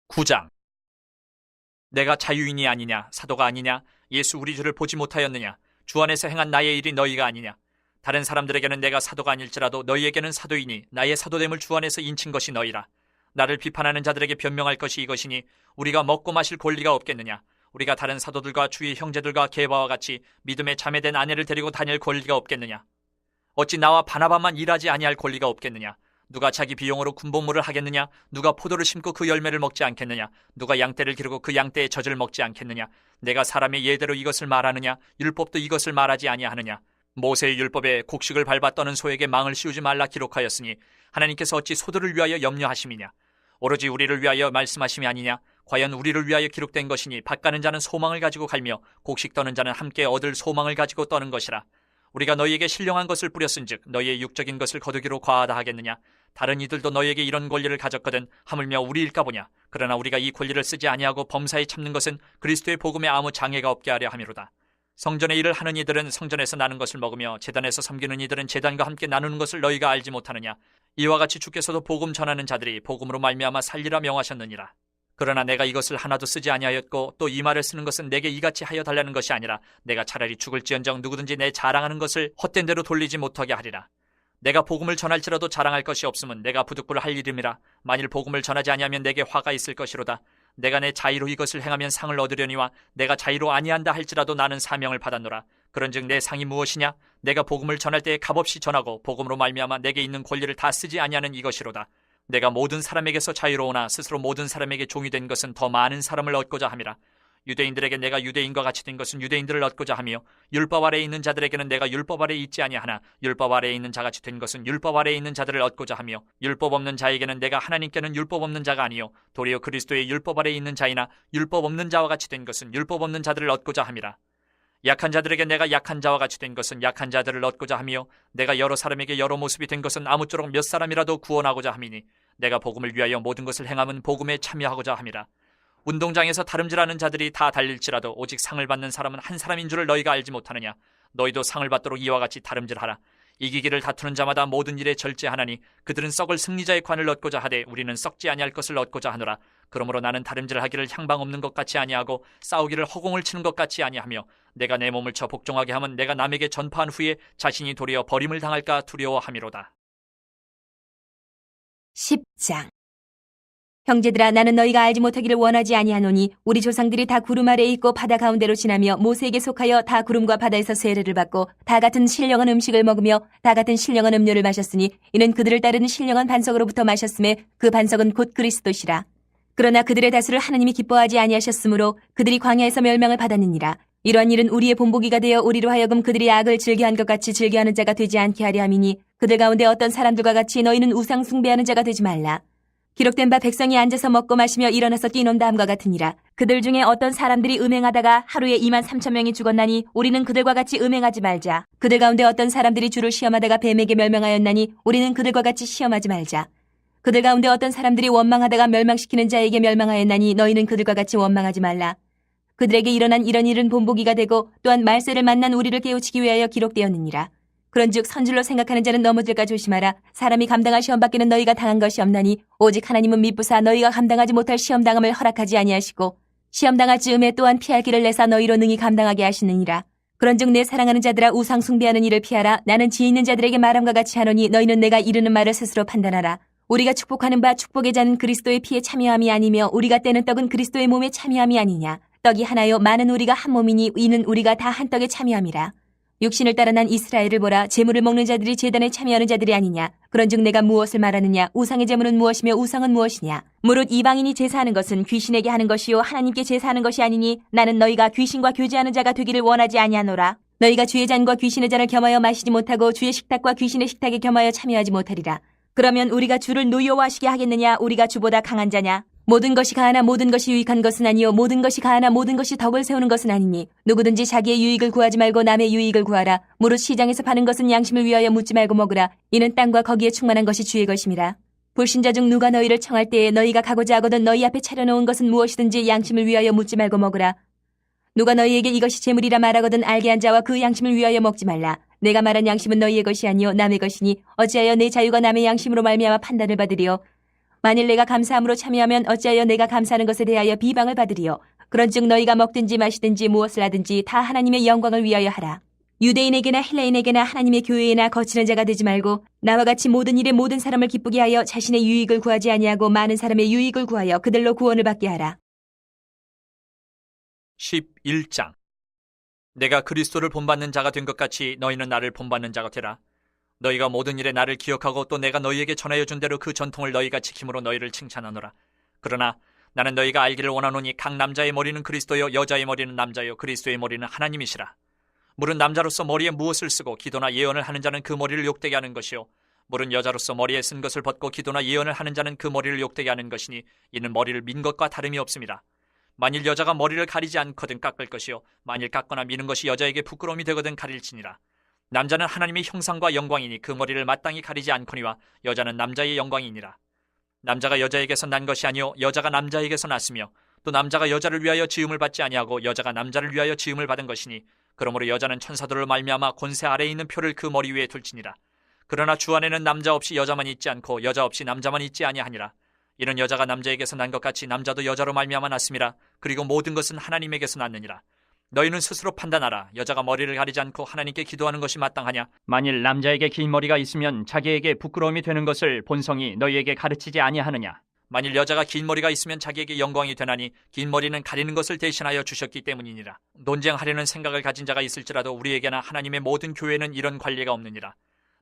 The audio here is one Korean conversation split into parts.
9장. 내가 자유인이 아니냐, 사도가 아니냐, 예수 우리 주를 보지 못하였느냐, 주 안에서 행한 나의 일이 너희가 아니냐. 다른 사람들에게는 내가 사도가 아닐지라도 너희에게는 사도이니 나의 사도됨을 주 안에서 인친 것이 너희라. 나를 비판하는 자들에게 변명할 것이 이것이니 우리가 먹고 마실 권리가 없겠느냐. 우리가 다른 사도들과 주의 형제들과 게바와 같이 믿음에 자매된 아내를 데리고 다닐 권리가 없겠느냐. 어찌 나와 바나바만 일하지 아니할 권리가 없겠느냐. 누가 자기 비용으로 군복무를 하겠느냐. 누가 포도를 심고 그 열매를 먹지 않겠느냐. 누가 양떼를 기르고 그 양떼의 젖을 먹지 않겠느냐. 내가 사람의 예대로 이것을 말하느냐. 율법도 이것을 말하지 아니하느냐. 모세의 율법에 곡식을 밟아 떠는 소에게 망을 씌우지 말라 기록하였으니 하나님께서 어찌 소들을 위하여 염려하심이냐. 오로지 우리를 위하여 말씀하심이 아니냐. 과연 우리를 위하여 기록된 것이니 밭 가는 자는 소망을 가지고 갈며 곡식 떠는 자는 함께 얻을 소망을 가지고 떠는 것이라. 우리가 너희에게 신령한 것을 뿌렸은즉 너희의 육적인 것을 거두기로 과하다 하겠느냐. 다른 이들도 너희에게 이런 권리를 가졌거든 하물며 우리일까 보냐. 그러나 우리가 이 권리를 쓰지 아니하고 범사에 참는 것은 그리스도의 복음에 아무 장애가 없게 하려 함이로다. 성전의 일을 하는 이들은 성전에서 나는 것을 먹으며 제단에서 섬기는 이들은 제단과 함께 나누는 것을 너희가 알지 못하느냐. 이와 같이 주께서도 복음 전하는 자들이 복음으로 말미암아 살리라 명하셨느니라. 그러나 내가 이것을 하나도 쓰지 아니하였고 또 이 말을 쓰는 것은 내게 이같이 하여 달라는 것이 아니라 내가 차라리 죽을지언정 누구든지 내 자랑하는 것을 헛된 대로 돌리지 못하게 하리라. 내가 복음을 전할지라도 자랑할 것이 없으면 내가 부득불 할 일임이라. 만일 복음을 전하지 아니하면 내게 화가 있을 것이로다. 내가 내 자의로 이것을 행하면 상을 얻으려니와 내가 자의로 아니한다 할지라도 나는 사명을 받았노라. 그런즉 내 상이 무엇이냐? 내가 복음을 전할 때에 값없이 전하고 복음으로 말미암아 내게 있는 권리를 다 쓰지 아니하는 이것이로다. 내가 모든 사람에게서 자유로우나 스스로 모든 사람에게 종이 된 것은 더 많은 사람을 얻고자 함이라. 유대인들에게 내가 유대인과 같이 된 것은 유대인들을 얻고자 하며 율법 아래에 있는 자들에게는 내가 율법 아래에 있지 아니하나 율법 아래에 있는 자같이 된 것은 율법 아래에 있는 자들을 얻고자 하며 율법 없는 자에게는 내가 하나님께는 율법 없는 자가 아니요 도리어 그리스도의 율법 아래에 있는 자이나 율법 없는 자와 같이 된 것은 율법 없는 자들을 얻고자 함이라. 약한 자들에게 내가 약한 자와 같이 된 것은 약한 자들을 얻고자 하며 내가 여러 사람에게 여러 모습이 된 것은 아무쪼록 몇 사람이라도 구원하고자 함이니 내가 복음을 위하여 모든 것을 행함은 복음에 참여하고자 함이라. 운동장에서 다름질하는 자들이 다 달릴지라도 오직 상을 받는 사람은 한 사람인 줄을 너희가 알지 못하느냐. 너희도 상을 받도록 이와 같이 다름질하라. 이기기를 다투는 자마다 모든 일에 절제하나니 그들은 썩을 승리자의 관을 얻고자 하되 우리는 썩지 아니할 것을 얻고자 하노라. 그러므로 나는 다름질하기를 향방 없는 것 같이 아니하고 싸우기를 허공을 치는 것 같이 아니하며 내가 내 몸을 쳐 복종하게 하면 내가 남에게 전파한 후에 자신이 도리어 버림을 당할까 두려워함이로다. 10장. 형제들아, 나는 너희가 알지 못하기를 원하지 아니하노니 우리 조상들이 다 구름 아래에 있고 바다 가운데로 지나며 모세에게 속하여 다 구름과 바다에서 세례를 받고 다 같은 신령한 음식을 먹으며 다 같은 신령한 음료를 마셨으니 이는 그들을 따르는 신령한 반석으로부터 마셨음에 그 반석은 곧 그리스도시라. 그러나 그들의 다수를 하나님이 기뻐하지 아니하셨으므로 그들이 광야에서 멸망을 받았느니라. 이러한 일은 우리의 본보기가 되어 우리로 하여금 그들이 악을 즐겨한 것 같이 즐겨하는 자가 되지 않게 하려 함이니 그들 가운데 어떤 사람들과 같이 너희는 우상 숭배하는 자가 되지 말라. 기록된 바 백성이 앉아서 먹고 마시며 일어나서 뛰논다 함과 같으니라. 그들 중에 어떤 사람들이 음행하다가 하루에 23,000명이 죽었나니 우리는 그들과 같이 음행하지 말자. 그들 가운데 어떤 사람들이 주를 시험하다가 뱀에게 멸망하였나니 우리는 그들과 같이 시험하지 말자. 그들 가운데 어떤 사람들이 원망하다가 멸망시키는 자에게 멸망하였나니 너희는 그들과 같이 원망하지 말라. 그들에게 일어난 이런 일은 본보기가 되고 또한 말세를 만난 우리를 깨우치기 위하여 기록되었느니라. 그런즉 선줄로 생각하는 자는 넘어질까 조심하라. 사람이 감당할 시험 밖에는 너희가 당한 것이 없나니 오직 하나님은 미쁘사 너희가 감당하지 못할 시험당함을 허락하지 아니하시고 시험당할 즈음에 또한 피할 길을 내사 너희로 능히 감당하게 하시느니라. 그런즉 내 사랑하는 자들아, 우상 숭배하는 일을 피하라. 나는 지혜 있는 자들에게 말함과 같이 하노니 너희는 내가 이르는 말을 스스로 판단하라. 우리가 축복하는 바 축복의 잔은 그리스도의 피에 참여함이 아니며 우리가 떼는 떡은 그리스도의 몸에 참여함이 아니냐. 떡이 하나요 많은 우리가 한 몸이니 이는 우리가 다 한 떡에 참여함이라. 육신을 따라 난 이스라엘을 보라. 제물을 먹는 자들이 제단에 참여하는 자들이 아니냐. 그런즉 내가 무엇을 말하느냐. 우상의 제물은 무엇이며 우상은 무엇이냐. 무릇 이방인이 제사하는 것은 귀신에게 하는 것이요 하나님께 제사하는 것이 아니니 나는 너희가 귀신과 교제하는 자가 되기를 원하지 아니하노라. 너희가 주의 잔과 귀신의 잔을 겸하여 마시지 못하고 주의 식탁과 귀신의 식탁에 겸하여 참여하지 못하리라. 그러면 우리가 주를 노여워하시게 하겠느냐. 우리가 주보다 강한 자냐. 모든 것이 가하나 모든 것이 유익한 것은 아니요 모든 것이 가하나 모든 것이 덕을 세우는 것은 아니니 누구든지 자기의 유익을 구하지 말고 남의 유익을 구하라. 무릇 시장에서 파는 것은 양심을 위하여 묻지 말고 먹으라. 이는 땅과 거기에 충만한 것이 주의 것임이라. 불신자 중 누가 너희를 청할 때에 너희가 가고자 하거든 너희 앞에 차려놓은 것은 무엇이든지 양심을 위하여 묻지 말고 먹으라. 누가 너희에게 이것이 재물이라 말하거든 알게 한 자와 그 양심을 위하여 먹지 말라. 내가 말한 양심은 너희의 것이 아니요 남의 것이니 어찌하여 내 자유가 남의 양심으로 말미암아 판단을 받으리요. 만일 내가 감사함으로 참여하면 어찌하여 내가 감사하는 것에 대하여 비방을 받으리요. 그런즉 너희가 먹든지 마시든지 무엇을 하든지 다 하나님의 영광을 위하여 하라. 유대인에게나 헬라인에게나 하나님의 교회에나 거치는 자가 되지 말고 나와 같이 모든 일에 모든 사람을 기쁘게 하여 자신의 유익을 구하지 아니하고 많은 사람의 유익을 구하여 그들로 구원을 받게 하라. 11장. 내가 그리스도를 본받는 자가 된 것 같이 너희는 나를 본받는 자가 되라. 너희가 모든 일에 나를 기억하고 또 내가 너희에게 전하여 준 대로 그 전통을 너희가 지킴으로 너희를 칭찬하노라. 그러나 나는 너희가 알기를 원하노니 각 남자의 머리는 그리스도요 여자의 머리는 남자요 그리스도의 머리는 하나님이시라. 물은 남자로서 머리에 무엇을 쓰고 기도나 예언을 하는 자는 그 머리를 욕되게 하는 것이요 물은 여자로서 머리에 쓴 것을 벗고 기도나 예언을 하는 자는 그 머리를 욕되게 하는 것이니 이는 머리를 민 것과 다름이 없습니다. 만일 여자가 머리를 가리지 않거든 깎을 것이요 만일 깎거나 미는 것이 여자에게 부끄러움이 되거든 가릴지니라. 남자는 하나님의 형상과 영광이니 그 머리를 마땅히 가리지 않거니와 여자는 남자의 영광이니라. 남자가 여자에게서 난 것이 아니요 여자가 남자에게서 났으며 또 남자가 여자를 위하여 지음을 받지 아니하고 여자가 남자를 위하여 지음을 받은 것이니 그러므로 여자는 천사들을 말미암아 권세 아래에 있는 표를 그 머리 위에 둘지니라. 그러나 주 안에는 남자 없이 여자만 있지 않고 여자 없이 남자만 있지 아니하니라. 이는 여자가 남자에게서 난 것 같이 남자도 여자로 말미암아 났음이라. 그리고 모든 것은 하나님에게서 났느니라. 너희는 스스로 판단하라. 여자가 머리를 가리지 않고 하나님께 기도하는 것이 마땅하냐? 만일 남자에게 긴 머리가 있으면 자기에게 부끄러움이 되는 것을 본성이 너희에게 가르치지 아니하느냐? 만일 여자가 긴 머리가 있으면 자기에게 영광이 되나니 긴 머리는 가리는 것을 대신하여 주셨기 때문이니라. 논쟁하려는 생각을 가진 자가 있을지라도 우리에게나 하나님의 모든 교회는 이런 관리가 없느니라.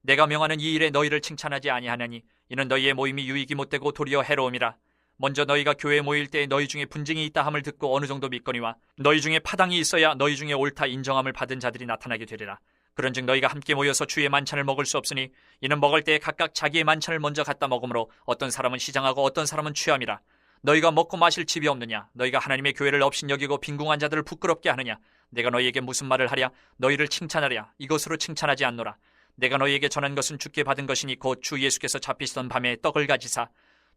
내가 명하는 이 일에 너희를 칭찬하지 아니하나니 이는 너희의 모임이 유익이 못되고 도리어 해로움이라. 먼저 너희가 교회에 모일 때 너희 중에 분쟁이 있다 함을 듣고 어느 정도 믿거니와 너희 중에 파당이 있어야 너희 중에 옳다 인정함을 받은 자들이 나타나게 되리라. 그런즉 너희가 함께 모여서 주의 만찬을 먹을 수 없으니 이는 먹을 때에 각각 자기의 만찬을 먼저 갖다 먹으므로 어떤 사람은 시장하고 어떤 사람은 취함이라. 너희가 먹고 마실 집이 없느냐? 너희가 하나님의 교회를 업신여기고 빈궁한 자들을 부끄럽게 하느냐? 내가 너희에게 무슨 말을 하랴? 너희를 칭찬하랴? 이것으로 칭찬하지 않노라. 내가 너희에게 전한 것은 주께 받은 것이니 곧 주 예수께서 잡히시던 밤에 떡을 가지사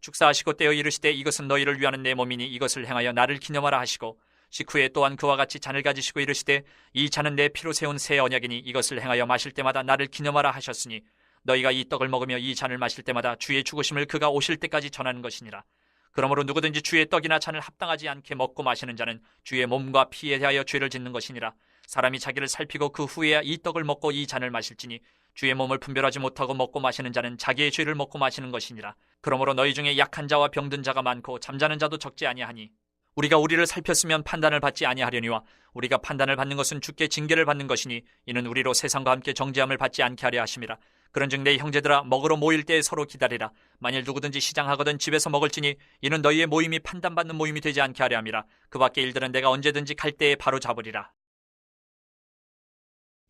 축사하시고 떼어 이르시되 이것은 너희를 위하는 내 몸이니 이것을 행하여 나를 기념하라 하시고 식후에 또한 그와 같이 잔을 가지시고 이르시되 이 잔은 내 피로 세운 새 언약이니 이것을 행하여 마실 때마다 나를 기념하라 하셨으니 너희가 이 떡을 먹으며 이 잔을 마실 때마다 주의 죽으심을 그가 오실 때까지 전하는 것이니라. 그러므로 누구든지 주의 떡이나 잔을 합당하지 않게 먹고 마시는 자는 주의 몸과 피에 대하여 죄를 짓는 것이니라. 사람이 자기를 살피고 그 후에야 이 떡을 먹고 이 잔을 마실지니 주의 몸을 분별하지 못하고 먹고 마시는 자는 자기의 죄를 먹고 마시는 것이니라. 그러므로 너희 중에 약한 자와 병든 자가 많고 잠자는 자도 적지 아니하니 우리가 우리를 살폈으면 판단을 받지 아니하려니와 우리가 판단을 받는 것은 주께 징계를 받는 것이니 이는 우리로 세상과 함께 정죄함을 받지 않게 하려 하심이라. 그런즉 내 형제들아 먹으러 모일 때에 서로 기다리라. 만일 누구든지 시장하거든 집에서 먹을지니 이는 너희의 모임이 판단받는 모임이 되지 않게 하려 함이라. 그 밖의 일들은 내가 언제든지 갈 때에 바로 잡으리라.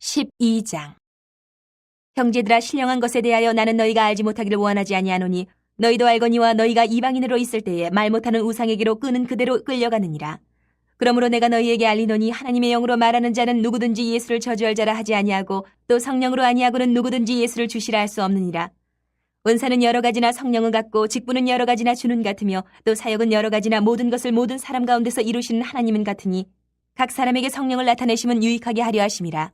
12장. 형제들아 신령한 것에 대하여 나는 너희가 알지 못하기를 원하지 아니하노니 너희도 알거니와 너희가 이방인으로 있을 때에 말 못하는 우상에게로 끄는 그대로 끌려가느니라. 그러므로 내가 너희에게 알리노니 하나님의 영으로 말하는 자는 누구든지 예수를 저주할 자라 하지 아니하고 또 성령으로 아니하고는 누구든지 예수를 주시라 할 수 없느니라. 은사는 여러 가지나 성령은 같고 직분은 여러 가지나 주는 같으며 또 사역은 여러 가지나 모든 것을 모든 사람 가운데서 이루시는 하나님은 같으니 각 사람에게 성령을 나타내심은 유익하게 하려 하심이라.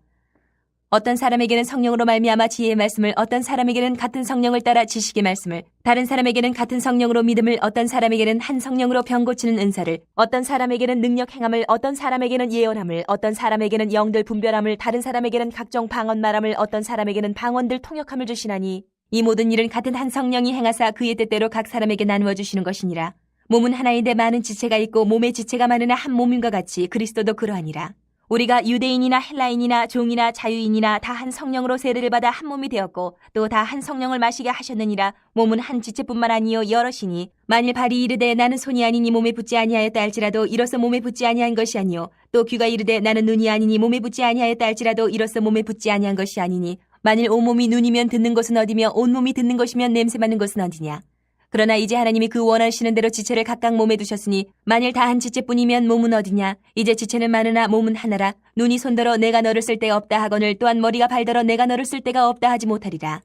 어떤 사람에게는 성령으로 말미암아 지혜의 말씀을, 어떤 사람에게는 같은 성령을 따라 지식의 말씀을, 다른 사람에게는 같은 성령으로 믿음을, 어떤 사람에게는 한 성령으로 병 고치는 은사를, 어떤 사람에게는 능력 행함을, 어떤 사람에게는 예언함을, 어떤 사람에게는 영들 분별함을, 다른 사람에게는 각종 방언 말함을, 어떤 사람에게는 방언들 통역함을 주시나니 이 모든 일은 같은 한 성령이 행하사 그의 뜻대로 각 사람에게 나누어 주시는 것이니라. 몸은 하나인데 많은 지체가 있고 몸의 지체가 많으나 한 몸인과 같이 그리스도도 그러하니라. 우리가 유대인이나 헬라인이나 종이나 자유인이나 다 한 성령으로 세례를 받아 한 몸이 되었고 또 다 한 성령을 마시게 하셨느니라. 몸은 한 지체뿐만 아니요 여럿이니 만일 발이 이르되 나는 손이 아니니 몸에 붙지 아니하였다 할지라도 이로써 몸에 붙지 아니한 것이 아니요 또 귀가 이르되 나는 눈이 아니니 몸에 붙지 아니하였다 할지라도 이로써 몸에 붙지 아니한 것이 아니니 만일 온몸이 눈이면 듣는 것은 어디며 온몸이 듣는 것이면 냄새 맡는 것은 어디냐. 그러나 이제 하나님이 그 원하시는 대로 지체를 각각 몸에 두셨으니 만일 다 한 지체뿐이면 몸은 어디냐. 이제 지체는 많으나 몸은 하나라. 눈이 손더러 내가 너를 쓸 데가 없다 하거늘 또한 머리가 발더러 내가 너를 쓸 데가 없다 하지 못하리라.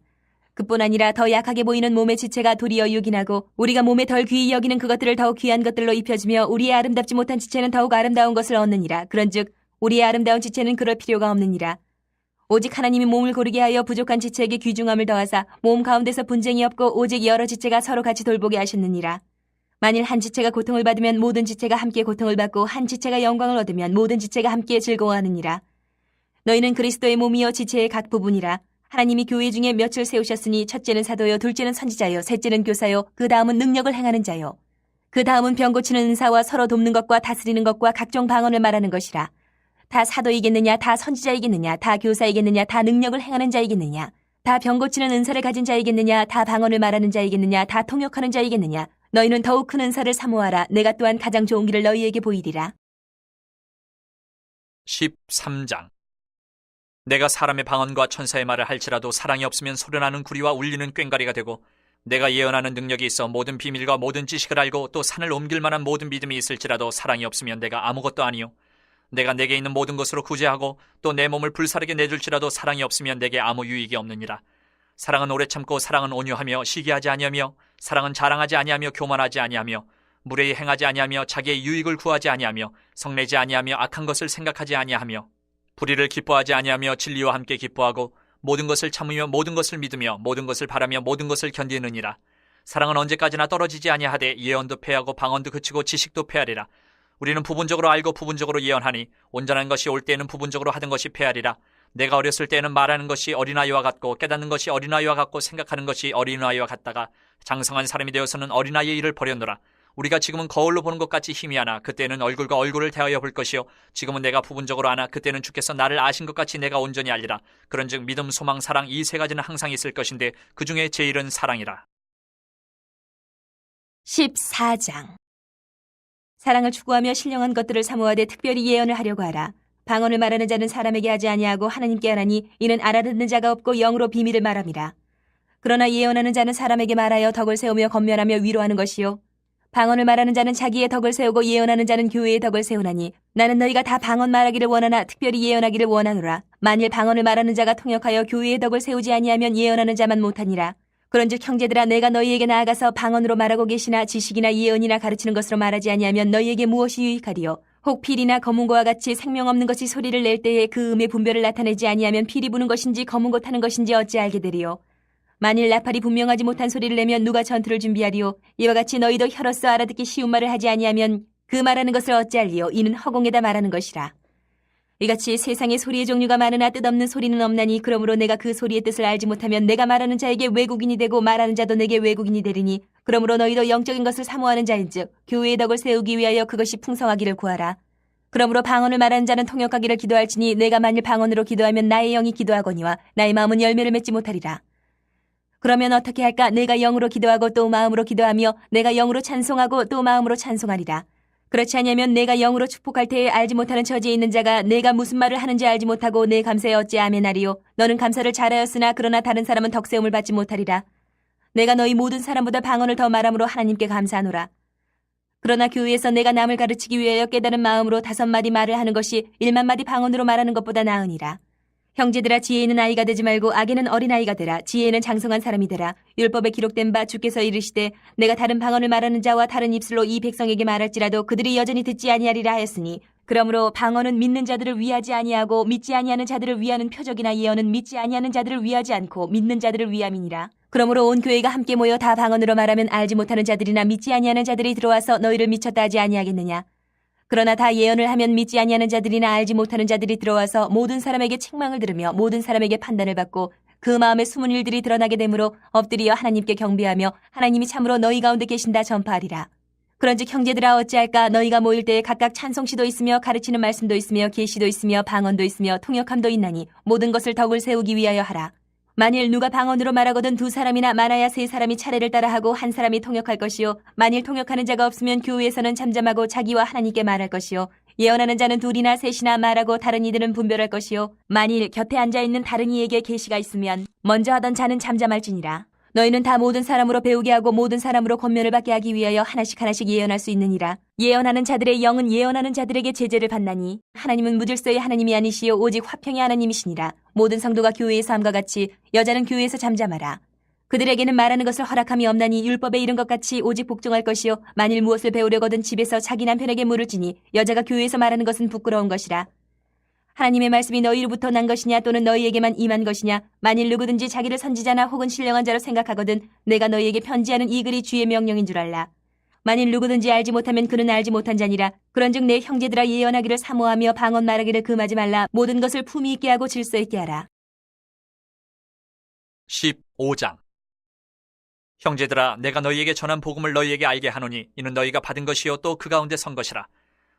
그뿐 아니라 더 약하게 보이는 몸의 지체가 도리어 유긴하고 우리가 몸에 덜 귀히 여기는 그것들을 더욱 귀한 것들로 입혀주며 우리의 아름답지 못한 지체는 더욱 아름다운 것을 얻느니라. 그런즉 우리의 아름다운 지체는 그럴 필요가 없느니라. 오직 하나님이 몸을 고르게 하여 부족한 지체에게 귀중함을 더하사 몸 가운데서 분쟁이 없고 오직 여러 지체가 서로 같이 돌보게 하셨느니라. 만일 한 지체가 고통을 받으면 모든 지체가 함께 고통을 받고 한 지체가 영광을 얻으면 모든 지체가 함께 즐거워하느니라. 너희는 그리스도의 몸이요 지체의 각 부분이라. 하나님이 교회 중에 몇을 세우셨으니 첫째는 사도요, 둘째는 선지자요, 셋째는 교사요, 그 다음은 능력을 행하는 자요. 그 다음은 병 고치는 은사와 서로 돕는 것과 다스리는 것과 각종 방언을 말하는 것이라. 다 사도이겠느냐, 다 선지자이겠느냐, 다 교사이겠느냐, 다 능력을 행하는 자이겠느냐, 다 병 고치는 은사를 가진 자이겠느냐, 다 방언을 말하는 자이겠느냐, 다 통역하는 자이겠느냐. 너희는 더욱 큰 은사를 사모하라. 내가 또한 가장 좋은 길을 너희에게 보이리라. 13장. 내가 사람의 방언과 천사의 말을 할지라도 사랑이 없으면 소리나는 구리와 울리는 꽹과리가 되고, 내가 예언하는 능력이 있어 모든 비밀과 모든 지식을 알고 또 산을 옮길 만한 모든 믿음이 있을지라도 사랑이 없으면 내가 아무것도 아니요, 내가 내게 있는 모든 것으로 구제하고 또 내 몸을 불사르게 내줄지라도 사랑이 없으면 내게 아무 유익이 없느니라. 사랑은 오래 참고 사랑은 온유하며 시기하지 아니하며 사랑은 자랑하지 아니하며 교만하지 아니하며 무례히 행하지 아니하며 자기의 유익을 구하지 아니하며 성내지 아니하며 악한 것을 생각하지 아니하며 불의를 기뻐하지 아니하며 진리와 함께 기뻐하고 모든 것을 참으며 모든 것을 믿으며 모든 것을 바라며 모든 것을 견디느니라. 사랑은 언제까지나 떨어지지 아니하되 예언도 패하고 방언도 그치고 지식도 패하리라. 우리는 부분적으로 알고 부분적으로 예언하니 온전한 것이 올 때에는 부분적으로 하던 것이 패하리라. 내가 어렸을 때에는 말하는 것이 어린아이와 같고 깨닫는 것이 어린아이와 같고 생각하는 것이 어린아이와 같다가 장성한 사람이 되어서는 어린아이의 일을 버렸노라. 우리가 지금은 거울로 보는 것 같이 희미하나 그때는 얼굴과 얼굴을 대하여 볼 것이요, 지금은 내가 부분적으로 아나 그때는 주께서 나를 아신 것 같이 내가 온전히 알리라. 그런즉 믿음, 소망, 사랑 이 세 가지는 항상 있을 것인데 그 중에 제일은 사랑이라. 14장. 사랑을 추구하며 신령한 것들을 사모하되 특별히 예언을 하려고 하라. 방언을 말하는 자는 사람에게 하지 아니하고 하나님께 하나니 이는 알아듣는 자가 없고 영으로 비밀을 말함이라. 그러나 예언하는 자는 사람에게 말하여 덕을 세우며 건면하며 위로하는 것이요, 방언을 말하는 자는 자기의 덕을 세우고 예언하는 자는 교회의 덕을 세우나니 나는 너희가 다 방언 말하기를 원하나 특별히 예언하기를 원하노라. 만일 방언을 말하는 자가 통역하여 교회의 덕을 세우지 아니하면 예언하는 자만 못하니라. 그런즉 형제들아, 내가 너희에게 나아가서 방언으로 말하고 계시나 지식이나 예언이나 가르치는 것으로 말하지 아니하면 너희에게 무엇이 유익하리요? 혹 필이나 검은고와 같이 생명 없는 것이 소리를 낼 때에 그 음의 분별을 나타내지 아니하면 필이 부는 것인지 검은고 타는 것인지 어찌 알게 되리요? 만일 나팔이 분명하지 못한 소리를 내면 누가 전투를 준비하리요? 이와 같이 너희도 혀로서 알아듣기 쉬운 말을 하지 아니하면 그 말하는 것을 어찌 알리요? 이는 허공에다 말하는 것이라. 이같이 세상에 소리의 종류가 많으나 뜻없는 소리는 없나니 그러므로 내가 그 소리의 뜻을 알지 못하면 내가 말하는 자에게 외국인이 되고 말하는 자도 내게 외국인이 되리니, 그러므로 너희도 영적인 것을 사모하는 자인즉 교회의 덕을 세우기 위하여 그것이 풍성하기를 구하라. 그러므로 방언을 말하는 자는 통역하기를 기도할지니 내가 만일 방언으로 기도하면 나의 영이 기도하거니와 나의 마음은 열매를 맺지 못하리라. 그러면 어떻게 할까? 내가 영으로 기도하고 또 마음으로 기도하며 내가 영으로 찬송하고 또 마음으로 찬송하리라. 그렇지 않으면 내가 영으로 축복할 때에 알지 못하는 처지에 있는 자가 내가 무슨 말을 하는지 알지 못하고 내 감사에 어찌 아멘하리요? 너는 감사를 잘하였으나 그러나 다른 사람은 덕세움을 받지 못하리라. 내가 너희 모든 사람보다 방언을 더 말함으로 하나님께 감사하노라. 그러나 교회에서 내가 남을 가르치기 위하여 깨달은 마음으로 5마디 말을 하는 것이 1만마디 방언으로 말하는 것보다 나으니라. 형제들아, 지혜는 아이가 되지 말고 악에는 어린아이가 되라. 지혜는 장성한 사람이 되라. 율법에 기록된 바 주께서 이르시되 내가 다른 방언을 말하는 자와 다른 입술로 이 백성에게 말할지라도 그들이 여전히 듣지 아니하리라 하였으니, 그러므로 방언은 믿는 자들을 위하지 아니하고 믿지 아니하는 자들을 위하는 표적이나 예언은 믿지 아니하는 자들을 위하지 않고 믿는 자들을 위함이니라. 그러므로 온 교회가 함께 모여 다 방언으로 말하면 알지 못하는 자들이나 믿지 아니하는 자들이 들어와서 너희를 미쳤다 하지 아니하겠느냐? 그러나 다 예언을 하면 믿지 아니하는 자들이나 알지 못하는 자들이 들어와서 모든 사람에게 책망을 들으며 모든 사람에게 판단을 받고 그 마음에 숨은 일들이 드러나게 되므로 엎드려 하나님께 경배하며 하나님이 참으로 너희 가운데 계신다 전파하리라. 그런즉 형제들아, 어찌할까? 너희가 모일 때에 각각 찬송시도 있으며 가르치는 말씀도 있으며 계시도 있으며 방언도 있으며 통역함도 있나니 모든 것을 덕을 세우기 위하여 하라. 만일 누가 방언으로 말하거든 2사람이나 많아야 3사람이 차례를 따라하고 한 사람이 통역할 것이요, 만일 통역하는 자가 없으면 교회에서는 잠잠하고 자기와 하나님께 말할 것이요, 예언하는 자는 2이나 3이나 말하고 다른 이들은 분별할 것이요, 만일 곁에 앉아있는 다른 이에게 계시가 있으면 먼저 하던 자는 잠잠할지니라. 너희는 다 모든 사람으로 배우게 하고 모든 사람으로 권면을 받게 하기 위하여 하나씩 하나씩 예언할 수 있느니라. 예언하는 자들의 영은 예언하는 자들에게 제재를 받나니 하나님은 무질서의 하나님이 아니시요 오직 화평의 하나님이시니라. 모든 성도가 교회에서 함과 같이 여자는 교회에서 잠잠하라. 그들에게는 말하는 것을 허락함이 없나니 율법에 이른 것 같이 오직 복종할 것이요, 만일 무엇을 배우려거든 집에서 자기 남편에게 물을지니 여자가 교회에서 말하는 것은 부끄러운 것이라. 하나님의 말씀이 너희로부터 난 것이냐 또는 너희에게만 임한 것이냐? 만일 누구든지 자기를 선지자나 혹은 신령한 자로 생각하거든 내가 너희에게 편지하는 이 글이 주의 명령인 줄 알라. 만일 누구든지 알지 못하면 그는 알지 못한 자니라. 그런즉 내 형제들아 예언하기를 사모하며 방언 말하기를 금하지 말라. 모든 것을 품위 있게 하고 질서 있게 하라. 15장. 형제들아, 내가 너희에게 전한 복음을 너희에게 알게 하노니 이는 너희가 받은 것이요 또 그 가운데 선 것이라.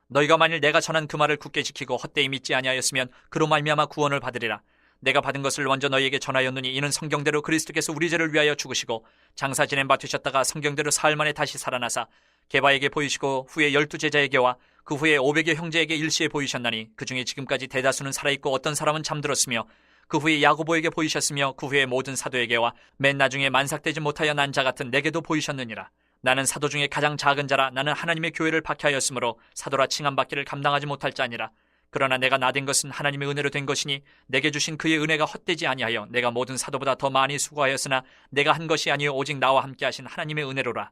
너희가 만일 내가 전한 그 말을 굳게 지키고 헛되이 믿지 아니하였으면 그로 말미암아 구원을 받으리라. 내가 받은 것을 먼저 너희에게 전하였노니 이는 성경대로 그리스도께서 우리 죄를 위하여 죽으시고 장사 지낸 바 되셨다가 성경대로 사흘 만에 다시 살아나사 게바에게 보이시고 후에 12제자에게와 그 후에 500여 형제에게 일시에 보이셨나니 그 중에 지금까지 대다수는 살아있고 어떤 사람은 잠들었으며 그 후에 야고보에게 보이셨으며 그 후에 모든 사도에게와 맨 나중에 만삭되지 못하여 난 자 같은 내게도 보이셨느니라. 나는 사도 중에 가장 작은 자라. 나는 하나님의 교회를 박해하였으므로 사도라 칭함받기를 감당하지 못할 자니라. 그러나 내가 나된 것은 하나님의 은혜로 된 것이니 내게 주신 그의 은혜가 헛되지 아니하여 내가 모든 사도보다 더 많이 수고하였으나 내가 한 것이 아니요 오직 나와 함께 하신 하나님의 은혜로라.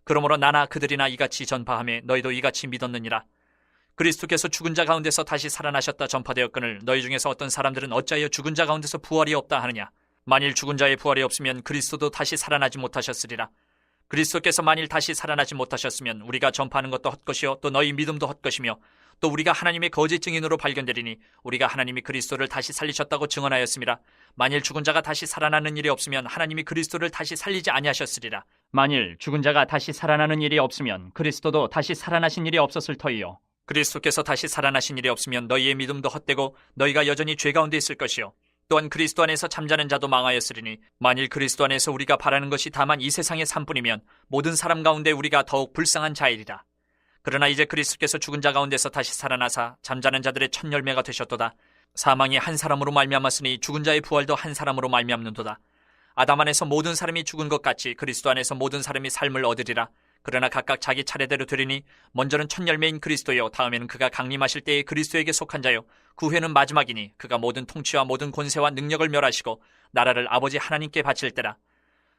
그러므로 나나 그들이나 이같이 전파하며 너희도 이같이 믿었느니라. 그리스도께서 죽은 자 가운데서 다시 살아나셨다 전파되었거늘 너희 중에서 어떤 사람들은 어찌하여 죽은 자 가운데서 부활이 없다 하느냐. 만일 죽은 자의 부활이 없으면 그리스도도 다시 살아나지 못하셨으리라. 그리스도께서 만일 다시 살아나지 못하셨으면 우리가 전파하는 것도 헛것이요 또 너희 믿음도 헛것이며 또 우리가 하나님의 거짓 증인으로 발견되리니 우리가 하나님이 그리스도를 다시 살리셨다고 증언하였습니다. 만일 죽은 자가 다시 살아나는 일이 없으면 하나님이 그리스도를 다시 살리지 아니하셨으리라. 만일 죽은 자가 다시 살아나는 일이 없으면 그리스도도 다시 살아나신 일이 없었을 터이요. 그리스도께서 다시 살아나신 일이 없으면 너희의 믿음도 헛되고 너희가 여전히 죄 가운데 있을 것이요 또한 그리스도 안에서 잠자는 자도 망하였으리니 만일 그리스도 안에서 우리가 바라는 것이 다만 이 세상의 삶뿐이면 모든 사람 가운데 우리가 더욱 불쌍한 자이리라. 그러나 이제 그리스도께서 죽은 자 가운데서 다시 살아나사 잠자는 자들의 첫 열매가 되셨도다. 사망이 한 사람으로 말미암았으니 죽은 자의 부활도 한 사람으로 말미암는도다. 아담 안에서 모든 사람이 죽은 것 같이 그리스도 안에서 모든 사람이 삶을 얻으리라. 그러나 각각 자기 차례대로 되리니 먼저는 첫 열매인 그리스도요 다음에는 그가 강림하실 때에 그리스도에게 속한 자요 그 후에는 마지막이니 그가 모든 통치와 모든 권세와 능력을 멸하시고 나라를 아버지 하나님께 바칠 때라.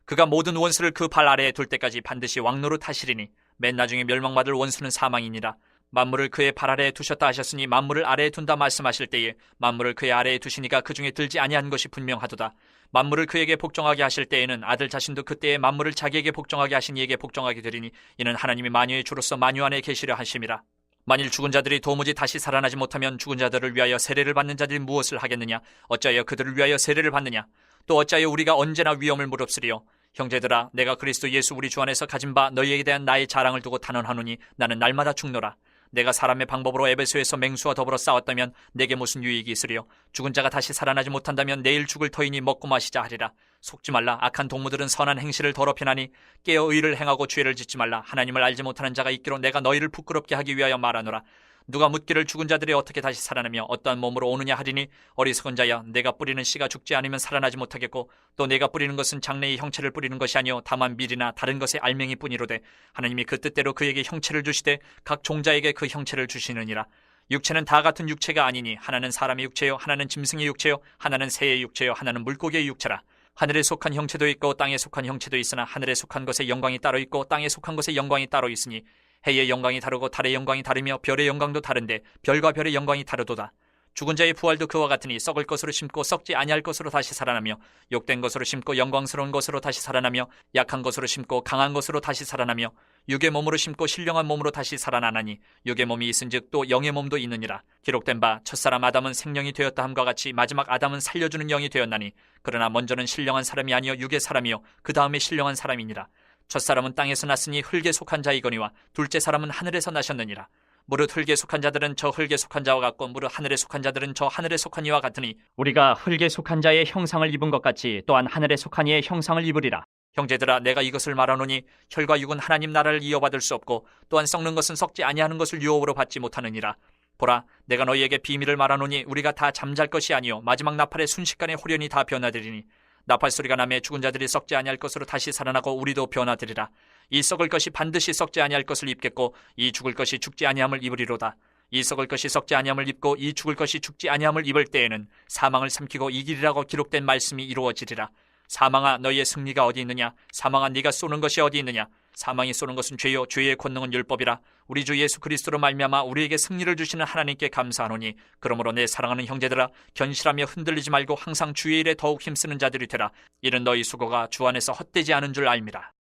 그가 모든 원수를 그 발 아래에 둘 때까지 반드시 왕노로 타시리니 맨 나중에 멸망받을 원수는 사망이니라. 만물을 그의 발 아래에 두셨다 하셨으니 만물을 아래에 둔다 말씀하실 때에 만물을 그의 아래에 두시니까 그 중에 들지 아니한 것이 분명하도다. 만물을 그에게 복종하게 하실 때에는 아들 자신도 그때에 만물을 자기에게 복종하게 하신 이에게 복종하게 되리니 이는 하나님이 만유의 주로서 만유 안에 계시려 하심이라. 만일 죽은 자들이 도무지 다시 살아나지 못하면 죽은 자들을 위하여 세례를 받는 자들이 무엇을 하겠느냐. 어찌하여 그들을 위하여 세례를 받느냐. 또 어찌하여 우리가 언제나 위험을 무릅쓰리요. 형제들아, 내가 그리스도 예수 우리 주 안에서 가진 바 너희에게 대한 나의 자랑을 두고 단언하노니 나는 날마다 죽노라. 내가 사람의 방법으로 에베소에서 맹수와 더불어 싸웠다면 내게 무슨 유익이 있으리요. 죽은 자가 다시 살아나지 못한다면 내일 죽을 터이니 먹고 마시자 하리라. 속지 말라. 악한 동무들은 선한 행실을 더럽히나니 깨어 의를 행하고 죄를 짓지 말라. 하나님을 알지 못하는 자가 있기로 내가 너희를 부끄럽게 하기 위하여 말하노라. 누가 묻기를 죽은 자들이 어떻게 다시 살아나며 어떠한 몸으로 오느냐 하리니 어리석은 자야, 내가 뿌리는 씨가 죽지 않으면 살아나지 못하겠고 또 내가 뿌리는 것은 장래의 형체를 뿌리는 것이 아니요 다만 밀이나 다른 것의 알맹이 뿐이로되 하나님이 그 뜻대로 그에게 형체를 주시되 각 종자에게 그 형체를 주시느니라. 육체는 다 같은 육체가 아니니 하나는 사람의 육체요 하나는 짐승의 육체요 하나는 새의 육체요 하나는 물고기의 육체라. 하늘에 속한 형체도 있고 땅에 속한 형체도 있으나 하늘에 속한 것의 영광이 따로 있고 땅에 속한 것의 영광이 따로 있으니 해의 영광이 다르고 달의 영광이 다르며 별의 영광도 다른데 별과 별의 영광이 다르도다. 죽은 자의 부활도 그와 같으니 썩을 것으로 심고 썩지 아니할 것으로 다시 살아나며 욕된 것으로 심고 영광스러운 것으로 다시 살아나며 약한 것으로 심고 강한 것으로 다시 살아나며 육의 몸으로 심고 신령한 몸으로 다시 살아나나니 육의 몸이 있은즉 또 영의 몸도 있느니라. 기록된 바 첫사람 아담은 생령이 되었다 함과 같이 마지막 아담은 살려주는 영이 되었나니 그러나 먼저는 신령한 사람이 아니요 육의 사람이요 그 다음에 신령한 사람이니라. 첫사람은 땅에서 났으니 흙에 속한 자이거니와 둘째 사람은 하늘에서 나셨느니라. 무릇 흙에 속한 자들은 저 흙에 속한 자와 같고 무릇 하늘에 속한 자들은 저 하늘에 속한 이와 같으니 우리가 흙에 속한 자의 형상을 입은 것 같이 또한 하늘에 속한 이의 형상을 입으리라. 형제들아, 내가 이것을 말하노니 혈과 육은 하나님 나라를 이어받을 수 없고 또한 썩는 것은 썩지 아니하는 것을 유업으로 받지 못하느니라. 보라, 내가 너희에게 비밀을 말하노니 우리가 다 잠잘 것이 아니요 마지막 나팔의 순식간에 홀연히 다 변화되리니 나팔 소리가 나매 죽은 자들이 썩지 아니할 것으로 다시 살아나고 우리도 변화되리라. 이 썩을 것이 반드시 썩지 아니할 것을 입겠고 이 죽을 것이 죽지 아니함을 입으리로다. 이 썩을 것이 썩지 아니함을 입고 이 죽을 것이 죽지 아니함을 입을 때에는 사망을 삼키고 이기리라고 기록된 말씀이 이루어지리라. 사망아, 너희의 승리가 어디 있느냐? 사망아, 네가 쏘는 것이 어디 있느냐? 사망이 쏘는 것은 죄요 죄의 권능은 율법이라. 우리 주 예수 그리스도로 말미암아 우리에게 승리를 주시는 하나님께 감사하노니, 그러므로 내 사랑하는 형제들아, 견실하며 흔들리지 말고 항상 주의 일에 더욱 힘쓰는 자들이 되라. 이는 너희 수고가 주 안에서 헛되지 않은 줄 알미라.